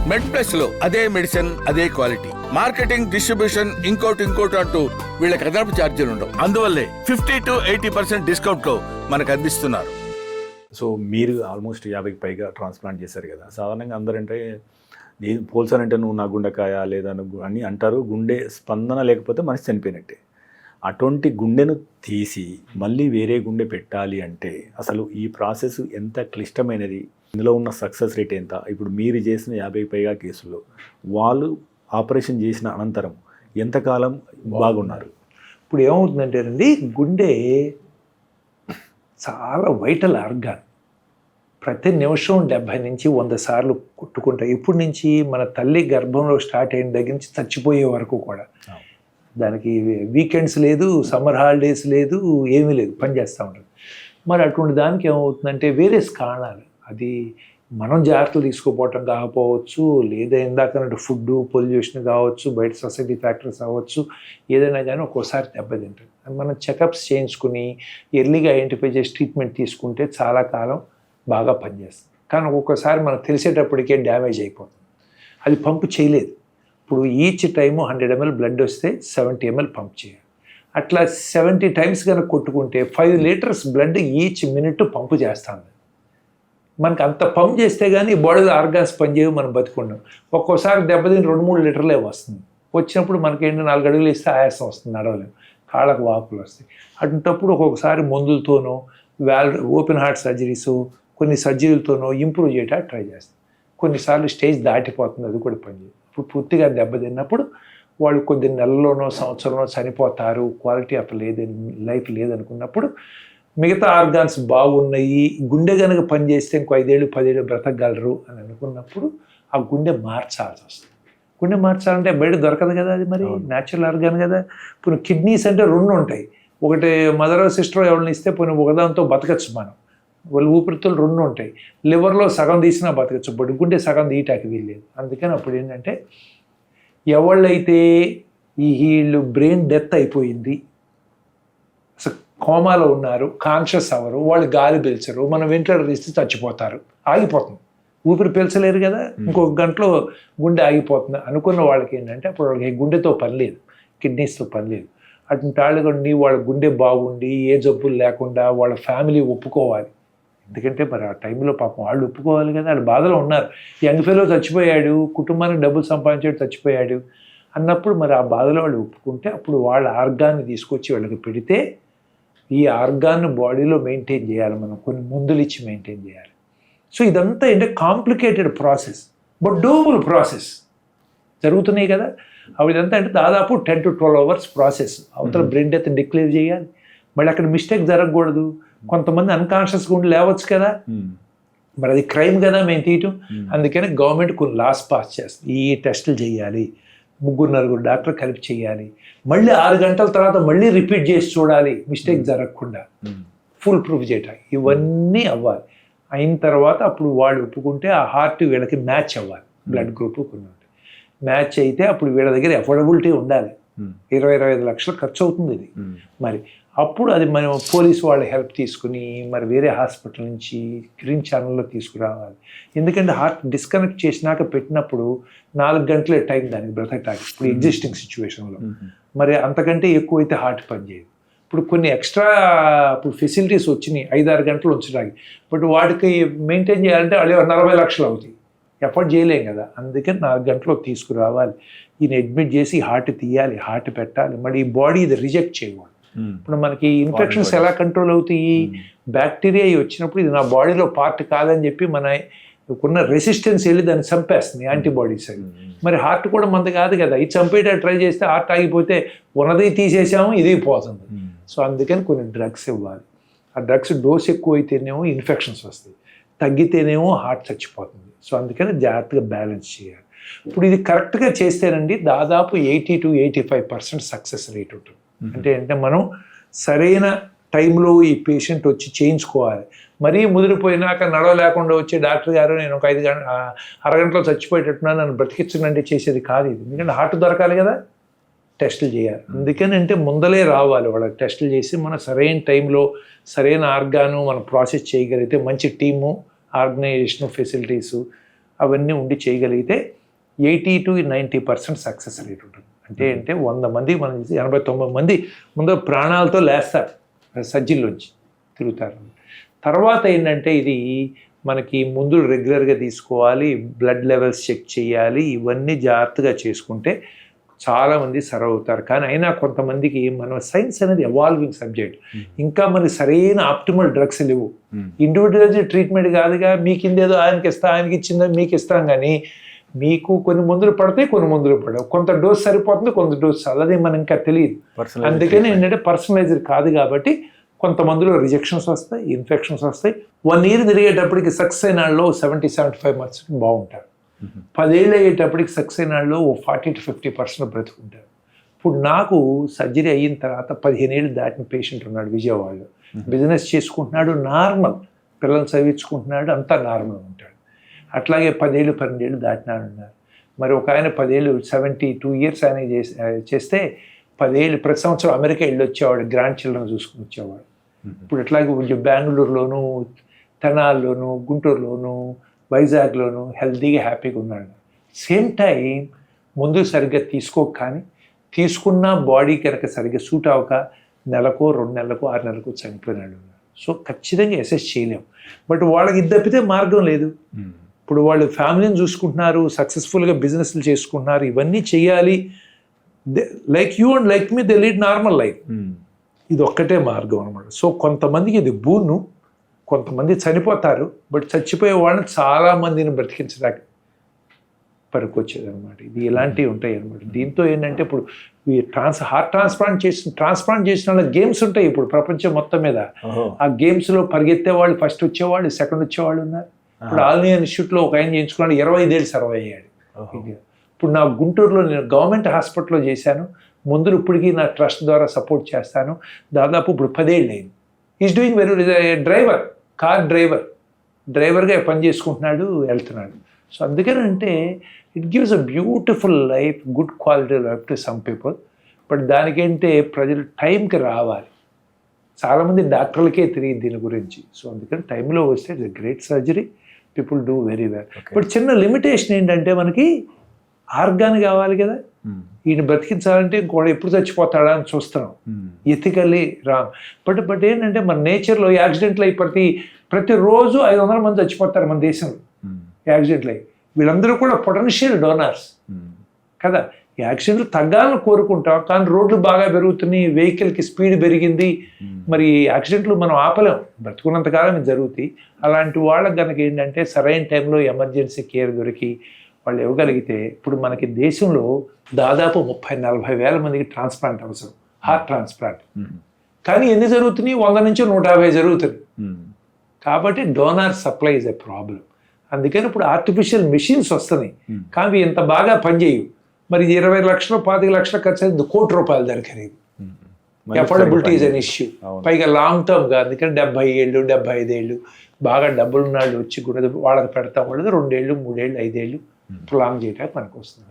మెడ్ plus లో అదే medicine అదే క్వాలిటీ, మార్కెటింగ్, డిస్ట్రిబ్యూషన్, ఇంకోటి అంటూ వీళ్ళకి అదనపు ఛార్జీలు ఉండవు. అందువల్లే 50 to 80% డిస్కౌంట్ లో మనకు అందిస్తున్నారు. సో మీరు ఆల్మోస్ట్ 50కి పైగా ట్రాన్స్ప్లాంట్ చేశారు కదా. సాధారణంగా అందరంటే నేను పోల్చానంటే నువ్వు నా గుండెకాయ లేదా అని అంటారు. గుండె స్పందన లేకపోతే మనిషి చనిపోయినట్టే. అటువంటి గుండెను తీసి మళ్ళీ వేరే గుండె పెట్టాలి అంటే అసలు ఈ ప్రాసెస్ ఎంత క్లిష్టమైనది, ఇందులో ఉన్న సక్సెస్ రేట్ ఎంత? ఇప్పుడు మీరు చేసిన 50కి పైగా కేసుల్లో వాళ్ళు ఆపరేషన్ చేసిన అనంతరం ఎంతకాలం బాగున్నారు? ఇప్పుడు ఏమవుతుందంటేనండి, గుండె చాలా వైటల్ ఆర్గాన్. ప్రతి నిమిషం 70 నుంచి 100 సార్లు కొట్టుకుంటాయి. ఇప్పటి నుంచి మన తల్లి గర్భంలో స్టార్ట్ అయిన దగ్గర నుంచి చచ్చిపోయే వరకు కూడా. దానికి వీకెండ్స్ లేదు, సమ్మర్ హాలిడేస్ లేదు, ఏమీ లేదు, పనిచేస్తూ ఉంటుంది. మరి అటువంటి దానికి ఏమవుతుందంటే వేరియస్ కారణాలు, అది మనం జాగ్రత్తలు తీసుకోపోవటం కాకపోవచ్చు, లేదా ఇందాకన్నట్టు ఫుడ్ పొల్యూషన్ కావచ్చు, బయట సొసైటీ ఫ్యాక్టర్స్ అవ్వచ్చు, ఏదైనా కానీ ఒక్కోసారి దెబ్బతింటుంది. మనం చెకప్స్ చేయించుకుని ఎర్లీగా ఐడెంటిఫై చేసి ట్రీట్మెంట్ తీసుకుంటే చాలా కాలం బాగా పనిచేస్తుంది. కానీ ఒక్కొక్కసారి మనకు తెలిసేటప్పటికే డ్యామేజ్ అయిపోతుంది, అది పంపు చేయలేదు. ఇప్పుడు ఈచ్ టైము 100 ml బ్లడ్ వస్తే 70 ml పంప్ చేయాలి. అట్లా 70 టైమ్స్ కనుక కొట్టుకుంటే 5 లీటర్స్ బ్లడ్ ఈచ్ మినిట్ పంపు చేస్తాం. మనకు అంత పంప్ చేస్తే కానీ బాడీలో ఆర్గాన్స్ పనిచేయవు, మనం బతుకున్నాం. ఒక్కోసారి దెబ్బతిని 2-3 లీటర్లే వస్తుంది. వచ్చినప్పుడు మనకేంటి 4 అడుగులు ఇస్తే ఆయాసం వస్తుంది, నడవలేము, కాళ్ళకు వాపులు వస్తాయి. అటువంటప్పుడు ఒక్కొక్కసారి మందులతోనో ఓపెన్ హార్ట్ సర్జరీస్ కొన్ని సర్జరీలతోనో ఇంప్రూవ్ చేయడానికి ట్రై చేస్తాం. కొన్నిసార్లు స్టేజ్ దాటిపోతుంది, అది కూడా పనిచేయదు. ఇప్పుడు పూర్తిగా దెబ్బతిన్నప్పుడు వాళ్ళు కొద్ది నెలల్లోనో సంవత్సరంలో చనిపోతారు, క్వాలిటీ ఆఫ్ లైఫ్ లేదనుకున్నప్పుడు మిగతా ఆర్గాన్స్ బాగున్నాయి, గుండె కనుక పనిచేస్తే ఇంకో 5 ఏళ్ళు 10 ఏళ్ళు బ్రతకగలరు అని అనుకున్నప్పుడు ఆ గుండె మార్చాల్సి వస్తుంది. గుండె మార్చాలంటే బయట దొరకదు కదా, అది మరి న్యాచురల్ ఆర్గాన్ కదా. ఇప్పుడు కిడ్నీస్ అంటే 2 ఉంటాయి, ఒకటి మదర్ సిస్టర్ ఎవరిని ఇస్తే పోనీ ఒకదాంతో బతకచ్చు మనం, వాళ్ళు ఊపిరితులు 2 ఉంటాయి. లివర్లో సగం తీసినా బతకచ్చు, బట్ గుండె సగం తీయటానికి వీల్లేదు. అందుకని అప్పుడు ఏంటంటే ఎవళ్ళైతే వీళ్ళు బ్రెయిన్ డెత్ అయిపోయింది, అసలు కోమాలో ఉన్నారు, కాన్షియస్ అవ్వరు, వాళ్ళు గాలి పీల్చరు, మనం వెంటిలేటర్ ఇస్తే చచ్చిపోతారు, ఆగిపోతుంది, ఊపిరి పీల్చలేరు కదా, ఇంకొక గంటలో గుండె ఆగిపోతుంది అనుకున్న వాళ్ళకి ఏంటంటే అప్పుడు వాళ్ళకి గుండెతో పని లేదు, కిడ్నీస్తో పని లేదు. అటువంటి వాళ్ళు వాళ్ళ గుండె బాగుండి ఏ జబ్బులు లేకుండా వాళ్ళ ఫ్యామిలీ ఒప్పుకోవాలి. ఎందుకంటే మరి ఆ టైంలో పాపం వాళ్ళు ఒప్పుకోవాలి కదా, వాళ్ళు బాధలో ఉన్నారు. యంగ్ ఫెలో చచ్చిపోయాడు, కుటుంబానికి డబ్బులు సంపాదించాడు, చచ్చిపోయాడు అన్నప్పుడు మరి ఆ బాధలో వాళ్ళు ఒప్పుకుంటే అప్పుడు వాళ్ళ ఆర్గాన్ని తీసుకొచ్చి వాళ్ళకి పెడితే ఈ ఆర్గాన్ బాడీలో మెయింటైన్ చేయాలి, మనం కొన్ని మందులు ఇచ్చి మెయింటైన్ చేయాలి. సో ఇదంతా ఏంటంటే complicated process, but double process జరుగుతున్నాయి కదా. అవి ఇదంతా అంటే దాదాపు 10 to 12 hours ప్రాసెస్. అవతల బ్రెయిన్ డెత్ డిక్లేర్ చేయాలి, మళ్ళీ అక్కడ మిస్టేక్ జరగకూడదు. కొంతమంది అన్కాన్షియస్గా ఉండి లేవచ్చు కదా, మరి అది క్రైమ్ కదా మేము తీయటం. అందుకని గవర్నమెంట్ కొన్ని లాస్ పాస్ చేస్తుంది, ఈ టెస్టులు చేయాలి, 3-4 డాక్టర్ కలిపి చేయాలి, మళ్ళీ 6 గంటల తర్వాత మళ్ళీ రిపీట్ చేసి చూడాలి, మిస్టేక్ జరగకుండా ఫుల్ ప్రూఫ్ చేయటం, ఇవన్నీ అవ్వాలి. అయిన తర్వాత అప్పుడు వాళ్ళు ఒప్పుకుంటే ఆ హార్ట్ వీళ్ళకి మ్యాచ్ అవ్వాలి, బ్లడ్ గ్రూప్ కొన్ని ఉంటాయి, మ్యాచ్ అయితే అప్పుడు వీళ్ళ దగ్గర అఫోర్డబిలిటీ ఉండాలి. 20-25 లక్షలు ఖర్చు అవుతుంది ఇది. మరి అప్పుడు అది మనం పోలీసు వాళ్ళ హెల్ప్ తీసుకుని మరి వేరే హాస్పిటల్ నుంచి గ్రీన్ ఛానల్లో తీసుకురావాలి. ఎందుకంటే హార్ట్ డిస్కనెక్ట్ చేసినాక పెట్టినప్పుడు 4 గంటలే టైం దానికి బ్రతకటానికి ఇప్పుడు ఎగ్జిస్టింగ్ సిచ్యువేషన్లో. మరి అంతకంటే ఎక్కువైతే హార్ట్ పనిచేయదు. ఇప్పుడు కొన్ని ఎక్స్ట్రా ఇప్పుడు ఫెసిలిటీస్ వచ్చినాయి 5-6 గంటలు ఉంచడానికి, బట్ వాటికి మెయింటైన్ చేయాలంటే అది 40 లక్షలు అవుతాయి, ఎఫర్ట్ చేయలేం కదా. అందుకని 4 గంటలు తీసుకురావాలి, ఈయన అడ్మిట్ చేసి హార్ట్ తీయాలి, హార్ట్ పెట్టాలి, మరి ఈ బాడీ ఇది రిజెక్ట్ చేయకూడదు. ఇప్పుడు మనకి ఇన్ఫెక్షన్స్ ఎలా కంట్రోల్ అవుతాయి, బ్యాక్టీరియా వచ్చినప్పుడు ఇది నా బాడీలో పార్ట్ కాదని చెప్పి మనకున్న రెసిస్టెన్స్ వెళ్ళి దాన్ని చంపేస్తుంది యాంటీబాడీస్ అవి. మరి హార్ట్ కూడా మనది కాదు కదా, ఇది చంపేట ట్రై చేస్తే హార్ట్ ఆగిపోతే ఉన్నది తీసేసాము, ఇది పోతుంది. సో అందుకని కొన్ని డ్రగ్స్ ఇవ్వాలి. ఆ డ్రగ్స్ డోస్ ఎక్కువ అయితేనేమో ఇన్ఫెక్షన్స్ వస్తాయి, తగ్గితేనేమో హార్ట్ చచ్చిపోతుంది. సో అందుకని జాగ్రత్తగా బ్యాలెన్స్ చేయాలి. ఇప్పుడు ఇది కరెక్ట్గా చేస్తేనండి దాదాపు 80 to 85% సక్సెస్ రేట్ ఉంటుంది. అంటే మనం సరైన టైంలో ఈ పేషెంట్ వచ్చి చేయించుకోవాలి. మరీ ముదిరిపోయినాక నడవలేకుండా వచ్చే డాక్టర్ గారు నేను ఒక 5 అరగంటలో చచ్చిపోయేటట్టున్నాను నన్ను బ్రతికించనంటే చేసేది కాదు ఇది. ఎందుకంటే హార్ట్ దొరకాలి కదా, టెస్టులు చేయాలి. అందుకని అంటే ముందలే రావాలి వాళ్ళకి టెస్టులు చేసి మన సరైన టైంలో సరైన ఆర్గాను మనం ప్రాసెస్ చేయగలిగితే మంచి టీము, ఆర్గనైజేషను, ఫెసిలిటీసు అవన్నీ ఉండి చేయగలిగితే 80 to 90% సక్సెస్ రేట్ ఉంటుంది. అంటే 100 మంది మనం 89 మంది ముందు ప్రాణాలతో లేస్తారు సజ్జిల్లోంచి తిరుగుతారు. తర్వాత ఏంటంటే ఇది మనకి ముందు రెగ్యులర్గా తీసుకోవాలి, బ్లడ్ లెవెల్స్ చెక్ చేయాలి, ఇవన్నీ జాగ్రత్తగా చేసుకుంటే చాలామంది సర్వ్ అవుతారు. కానీ అయినా కొంతమందికి మన సైన్స్ అనేది ఎవాల్వింగ్ సబ్జెక్ట్, ఇంకా మనకి సరైన ఆప్టిమల్ డ్రగ్స్ లేవు. ఇండివిజువల్ ట్రీట్మెంట్ కాదుగా, మీకు ఇందేదో ఆయనకి ఇస్తా, ఆయనకి ఇచ్చిందో మీకు ఇస్తాం, కానీ మీకు కొన్ని మందులు పడతాయి, కొన్ని మందులు పడవు, కొంత డోస్ సరిపోతుంది, కొంత డోస్ చాలు, అది మనకి ఇంకా తెలియదు. అందుకని ఏంటంటే పర్సనలైజ్డ్ కాదు కాబట్టి కొంతమందిలో రిజెక్షన్స్ వస్తాయి, ఇన్ఫెక్షన్స్ వస్తాయి. 1 year తిరిగేటప్పటికి సక్సెస్ అయిన వాళ్ళు 70-75% బాగుంటారు. 10 ఏళ్ళు అయ్యేటప్పటికి సక్సెస్ అయిన వాళ్ళు 40 to 50% బ్రతుకుంటారు. ఇప్పుడు నాకు సర్జరీ అయిన తర్వాత 15 ఏళ్ళు దాటిన పేషెంట్ ఉన్నాడు విజయవాడలో, బిజినెస్ చేసుకుంటున్నాడు, నార్మల్, పిల్లల్ని చదివించుకుంటున్నాడు, అంతా నార్మల్ ఉంటాడు. అట్లాగే 10 ఏళ్ళు 12 ఏళ్ళు దాటినాడు ఉన్నారు. మరి ఒక ఆయన 10 ఏళ్ళు 72 years ఆయన చేస్తే 10 ఏళ్ళు ప్రతి సంవత్సరం అమెరికా వెళ్ళి వచ్చేవాడు, గ్రాండ్ చిల్డ్రన్ చూసుకుని వచ్చేవాడు. ఇప్పుడు అట్లాగే బెంగళూరులోను, తెనాల్లోను, గుంటూరులోను, వైజాగ్లోను హెల్తీగా హ్యాపీగా ఉన్నాడు. సేమ్ టైం ముందు సరిగ్గా తీసుకోక, కానీ తీసుకున్న బాడీ కనుక సరిగ్గా సూట్ అవ్వక నెలకో 2 నెలలకు 6 నెలలకు చనిపోయినాడు. సో ఖచ్చితంగా అసెస్ చేయలేము. బట్ వాళ్ళకి ఇది తప్పితే మార్గం లేదు. ఇప్పుడు వాళ్ళు ఫ్యామిలీని చూసుకుంటున్నారు, సక్సెస్ఫుల్గా బిజినెస్లు చేసుకుంటున్నారు, ఇవన్నీ చేయాలి. Like you and like me they lead normal life. ఇది ఒక్కటే మార్గం అనమాట. సో కొంతమందికి ఇది బూను, కొంతమంది చనిపోతారు, బట్ చచ్చిపోయే వాళ్ళని చాలామందిని బ్రతికించడానికి పనికొచ్చేది అనమాట. ఇది ఇలాంటివి ఉంటాయి అనమాట. దీంతో ఏంటంటే ఇప్పుడు హార్ట్ ట్రాన్స్ప్లాంట్ చేసిన వాళ్ళ గేమ్స్ ఉంటాయి ఇప్పుడు ప్రపంచం మొత్తం మీద. ఆ గేమ్స్లో పరిగెత్తే వాళ్ళు ఫస్ట్ వచ్చేవాళ్ళు, సెకండ్ వచ్చేవాళ్ళు ఉన్నారు. ఇప్పుడు ఆల్నీ ఇన్స్టిట్యూట్లో ఒక ఆయన చేయించుకున్నాడు, 25 ఏళ్ళు సర్వ్ అయ్యాడు. ఇప్పుడు నా గుంటూరులో నేను గవర్నమెంట్ హాస్పిటల్లో చేశాను, ముందు ఇప్పటికీ నా ట్రస్ట్ ద్వారా సపోర్ట్ చేస్తాను, దాదాపు ఇప్పుడు 10 ఏళ్ళు అయింది. Is doing very driver, car డ్రైవర్గా పని చేసుకుంటున్నాడు, వెళ్తున్నాడు. సో అందుకనంటే it gives a beautiful life, good quality life to some people. But దానికంటే ప్రజలు టైంకి రావాలి. చాలామంది డాక్టర్లకే తెలియదు దీని గురించి. సో అందుకని టైంలో వస్తే it's great surgery, people do very well. But చిన్న లిమిటేషన్ ఏంటంటే మనకి ఆర్గాన్ కావాలి కదా, ఈయన బ్రతికించాలంటే ఇంకోటి ఎప్పుడు చచ్చిపోతాడా అని చూస్తున్నాం, ఎథికల్లీ రాంగ్. బట్ ఏంటంటే మన నేచర్లో యాక్సిడెంట్లు అయి ప్రతిరోజు 500 మంది చచ్చిపోతారు మన దేశంలో యాక్సిడెంట్లు అయ్యి. వీళ్ళందరూ కూడా పొటెన్షియల్ డోనర్స్ కదా. యాక్సిడెంట్లు తగ్గాలని కోరుకుంటాం, కానీ రోడ్లు బాగా పెరుగుతున్నాయి, వెహికల్కి స్పీడ్ పెరిగింది, మరి యాక్సిడెంట్లు మనం ఆపలేం, బ్రతుకున్నంతకాలం ఇది జరుగుతాయి. అలాంటి వాళ్ళకి కనుక ఏంటంటే సరైన టైంలో ఎమర్జెన్సీ కేర్ దొరికి వాళ్ళు ఇవ్వగలిగితే, ఇప్పుడు మనకి దేశంలో దాదాపు 30-40 వేల మందికి ట్రాన్స్ప్లాంట్ అవసరం, హార్ట్ ట్రాన్స్ప్లాంట్. కానీ ఎన్ని జరుగుతున్నాయి? 100 నుంచి 150 జరుగుతుంది. కాబట్టి donor supply is a problem. అందుకని ఇప్పుడు ఆర్టిఫిషియల్ మెషిన్స్ వస్తున్నాయి, కానీ ఇంత బాగా పనిచేయవు. మరి 20 లక్షలు 25 లక్షలు ఖర్చు అయింది, ₹1 కోటి దాని ఖరీదు. Affordability is an issue. పైగా లాంగ్ టర్మ్గా, అందుకని 70 ఏళ్ళు 75 ఏళ్ళు బాగా డబ్బులున్న వాళ్ళు వచ్చి కూడా వాళ్ళకి పెడతాం, వాళ్ళు 2 ఏళ్ళు 3 ఏళ్ళు 5 ఏళ్ళు ప్రొలాంగ్ చేయడానికి మనకు వస్తుంది.